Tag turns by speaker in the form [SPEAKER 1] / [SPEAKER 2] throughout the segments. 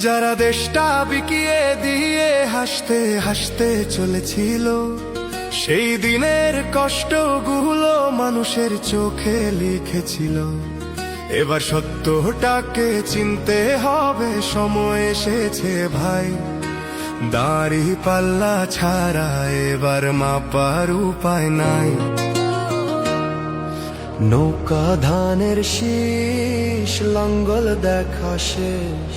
[SPEAKER 1] যারা দেশটা বিকিয়ে দিয়ে হাসতে হাসতে চলেছিল, সেই দিনের কষ্টগুলো মানুষের চোখে লিখেছিল। এবার সত্যটাকে চিনতে হবে, সময় এসেছে ভাই। দাড়ি পাল্লা ছাড়া এবার মাপার উপায় নাই। নৌকা ধানের শীষ, লাঙ্গল দেখা শেষ,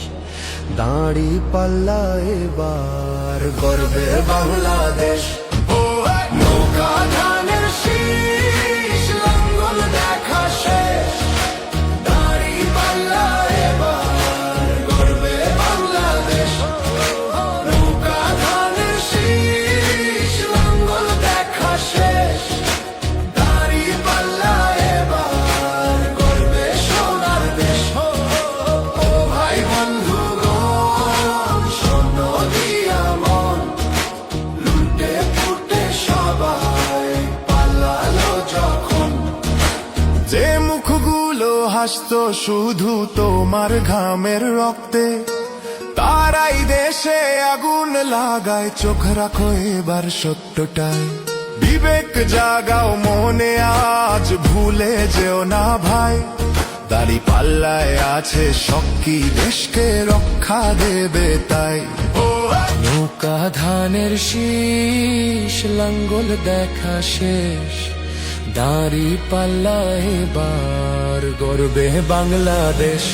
[SPEAKER 1] দাড়ি পাল্লা এবার গর্বে বাংলাদেশ। নৌকা ধানের শীষ, লাঙ্গল দেখা শেষ, দাড়ি পাল্লা এবার গর্বে বাংলাদেশ। নৌকা ধানের শীষ, লাঙ্গল দেখা শেষ, দাড়ি পাল্লা এবার গর্বে সোনার দেশ। ও ভাই বন্ধুগণ, শোনো দিয়া মন, লুটে ফুটে সবাই পালালো যখন। যে মুখগুলো হাসতো শুধু তোমার ঘামের রক্তে, তারাই দেশে আগুন লাগায়। চোখ রাখো এবার সত্যটাই, বিবেক জাগাও মনে, আজ ভুলে যেও না ভাই। দাড়ি পাল্লায় আছে শক্তি, দেশকে রক্ষা দেবে তাই। নৌকা ধানের শীষ, লাঙ্গল দেখা শেষ, দাড়ি পাল্লা এবার গর্বে বাংলাদেশ।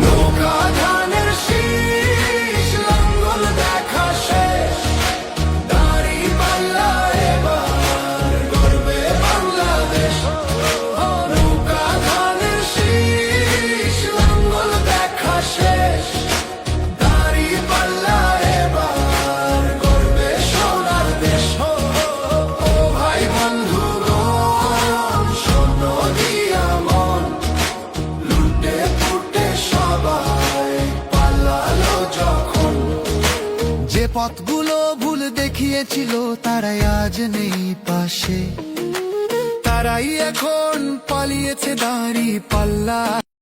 [SPEAKER 1] নৌকা ধানের শীষ, লাঙ্গল দেখা শেষ, দাড়ি পাল্লা এবার গর্বে বাংলাদেশ। নৌকা ধানের শীষ, লাঙ্গল দেখা শেষ, দাড়ি পাল্লা এবার গর্বে সোনার দেশ। ও ভাই বন্ধুগণ, শোনো দিয়া মন, লুটে ফুটে সবাই পালালো যখন। যে পথগুলো ভুল দেখিয়েছিল তারাই আজ নেই পাশে, তারাই এখন পালিয়েছে দাড়ি পাল্লা।